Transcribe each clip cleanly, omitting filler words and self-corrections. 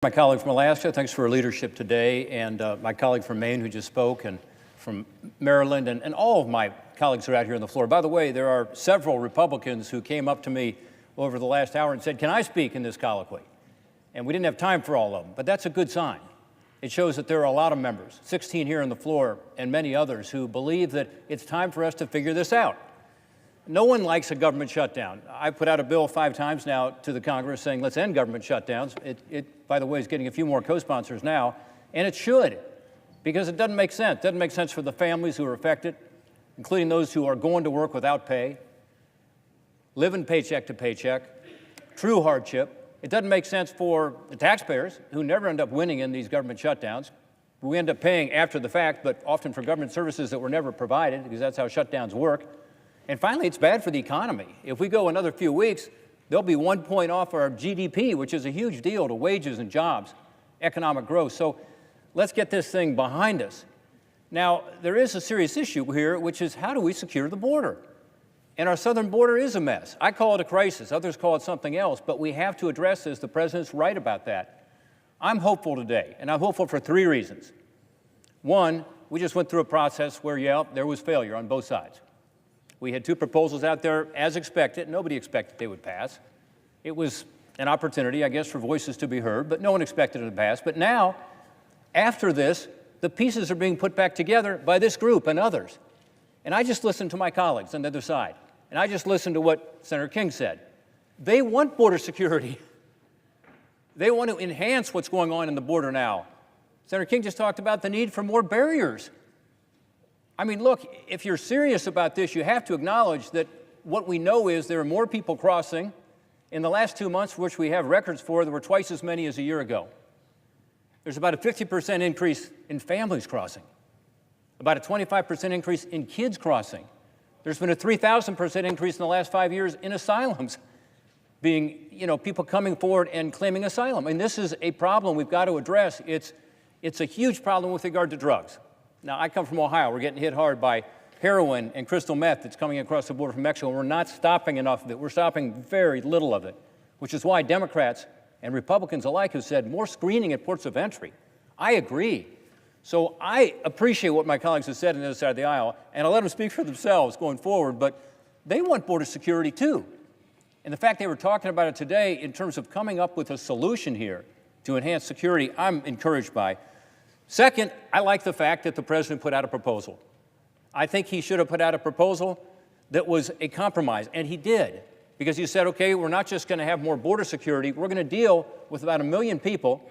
My colleague from Alaska, thanks for her leadership today, and my colleague from Maine who just spoke, and from Maryland, and all of my colleagues who are out here on the floor. By the way, there are several Republicans who came up to me over the last hour and said, can I speak in this colloquy? And we didn't have time for all of them, but that's a good sign. It shows that there are a lot of members, 16 here on the floor, and many others who believe that it's time for us to figure this out. No one likes a government shutdown. I put out a bill 5 times now to the Congress saying let's end government shutdowns. It, by the way, is getting a few more co-sponsors now, and it should, because it doesn't make sense. It doesn't make sense for the families who are affected, including those who are going to work without pay, living paycheck to paycheck, true hardship. It doesn't make sense for the taxpayers who never end up winning in these government shutdowns. We end up paying after the fact, but often for government services that were never provided, because that's how shutdowns work. And finally, it's bad for the economy. If we go another few weeks, there'll be 1 point off our GDP, which is a huge deal to wages and jobs, economic growth. So let's get this thing behind us. Now, there is a serious issue here, which is how do we secure the border? And our southern border is a mess. I call it a crisis. Others call it something else, but we have to address this. The president's right about that. I'm hopeful today, and I'm hopeful for 3 reasons. One, we just went through a process where, yeah, there was failure on both sides. We had 2 proposals out there as expected. Nobody expected they would pass. It was an opportunity, I guess, for voices to be heard, but no one expected it to pass. But now, after this, the pieces are being put back together by this group and others. And I just listened to my colleagues on the other side, and I just listened to what Senator King said. They want border security. They want to enhance what's going on in the border now. Senator King just talked about the need for more barriers. I mean, look, if you're serious about this, you have to acknowledge that what we know is there are more people crossing. In the last 2 months, which we have records for, there were twice as many as a year ago. There's about a 50% increase in families crossing, about a 25% increase in kids crossing. There's been a 3,000% increase in the last 5 years in asylums being, people coming forward and claiming asylum. And this is a problem we've got to address. It's a huge problem with regard to drugs. Now, I come from Ohio. We're getting hit hard by heroin and crystal meth that's coming across the border from Mexico. We're not stopping enough of it. We're stopping very little of it, which is why Democrats and Republicans alike have said more screening at ports of entry. I agree. So I appreciate what my colleagues have said on the other side of the aisle, and I'll let them speak for themselves going forward, but they want border security too. And the fact they were talking about it today in terms of coming up with a solution here to enhance security, I'm encouraged by. Second, I like the fact that the president put out a proposal. I think he should have put out a proposal that was a compromise, and he did, because he said, okay, we're not just going to have more border security, we're going to deal with about 1 million people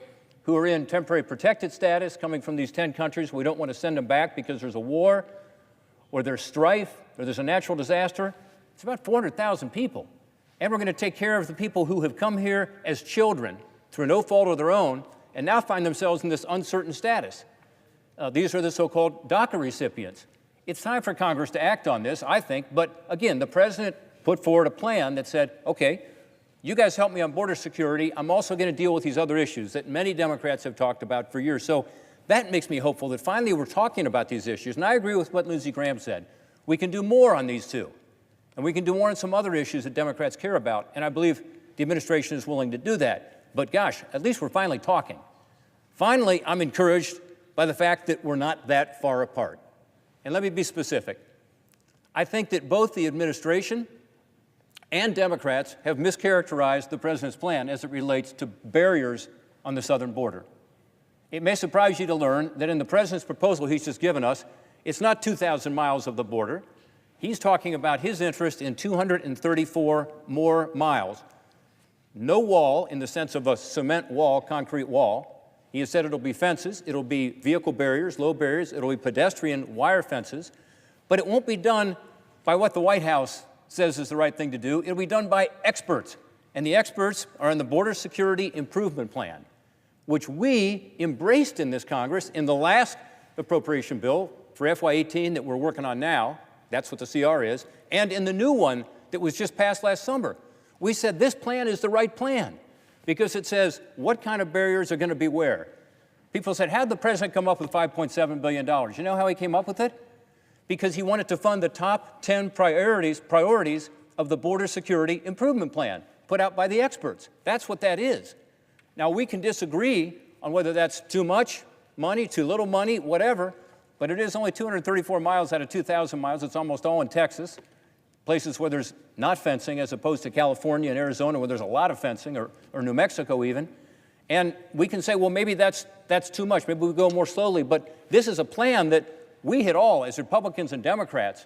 who are in temporary protected status coming from these 10 countries. We don't want to send them back because there's a war, or there's strife, or there's a natural disaster. It's about 400,000 people. And we're going to take care of the people who have come here as children through no fault of their own, and now find themselves in this uncertain status. These are the so-called DACA recipients. It's time for Congress to act on this, I think, but again, the president put forward a plan that said, okay, you guys help me on border security, I'm also going to deal with these other issues that many Democrats have talked about for years. So that makes me hopeful that finally we're talking about these issues, and I agree with what Lindsey Graham said. We can do more on these 2, and we can do more on some other issues that Democrats care about, and I believe the administration is willing to do that. But gosh, at least we're finally talking. Finally, I'm encouraged by the fact that we're not that far apart. And let me be specific. I think that both the administration and Democrats have mischaracterized the president's plan as it relates to barriers on the southern border. It may surprise you to learn that in the president's proposal he's just given us, it's not 2,000 miles of the border. He's talking about his interest in 234 more miles. No wall in the sense of a cement wall, concrete wall. He has said it'll be fences, it'll be vehicle barriers, low barriers, it'll be pedestrian wire fences, but it won't be done by what the White House says is the right thing to do. It'll be done by experts, and the experts are in the Border Security Improvement Plan, which we embraced in this Congress in the last appropriation bill for FY18 that we're working on now. That's what the CR is, and in the new one that was just passed last summer. We said this plan is the right plan because it says what kind of barriers are going to be where. People said, how did the president come up with $5.7 billion? You know how he came up with it? Because he wanted to fund the top 10 priorities of the Border Security Improvement Plan put out by the experts. That's what that is. Now, we can disagree on whether that's too much money, too little money, whatever, but it is only 234 miles out of 2,000 miles. It's almost all in Texas, places where there's not fencing, as opposed to California and Arizona where there's a lot of fencing, or New Mexico even. And we can say, well, maybe that's too much. Maybe we go more slowly. But this is a plan that we had all, as Republicans and Democrats,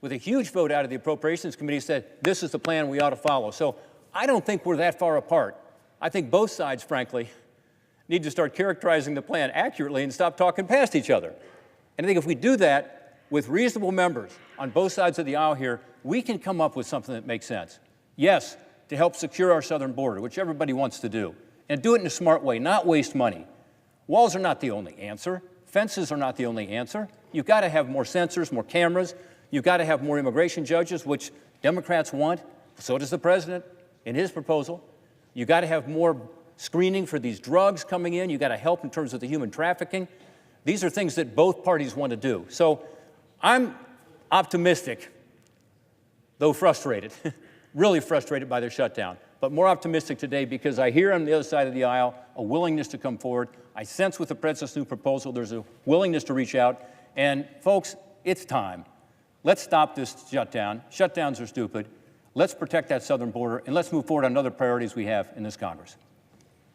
with a huge vote out of the Appropriations Committee, said this is the plan we ought to follow. So I don't think we're that far apart. I think both sides, frankly, need to start characterizing the plan accurately and stop talking past each other. And I think if we do that with reasonable members on both sides of the aisle here, we can come up with something that makes sense. Yes, to help secure our southern border, which everybody wants to do, and do it in a smart way, not waste money. Walls are not the only answer. Fences are not the only answer. You've got to have more sensors, more cameras. You've got to have more immigration judges, which Democrats want. So does the president in his proposal. You've got to have more screening for these drugs coming in. You've got to help in terms of the human trafficking. These are things that both parties want to do. So I'm optimistic, though frustrated, really frustrated by their shutdown, but more optimistic today because I hear on the other side of the aisle a willingness to come forward. I sense with the president's new proposal there's a willingness to reach out. And folks, it's time. Let's stop this shutdown. Shutdowns are stupid. Let's protect that southern border, and let's move forward on other priorities we have in this Congress.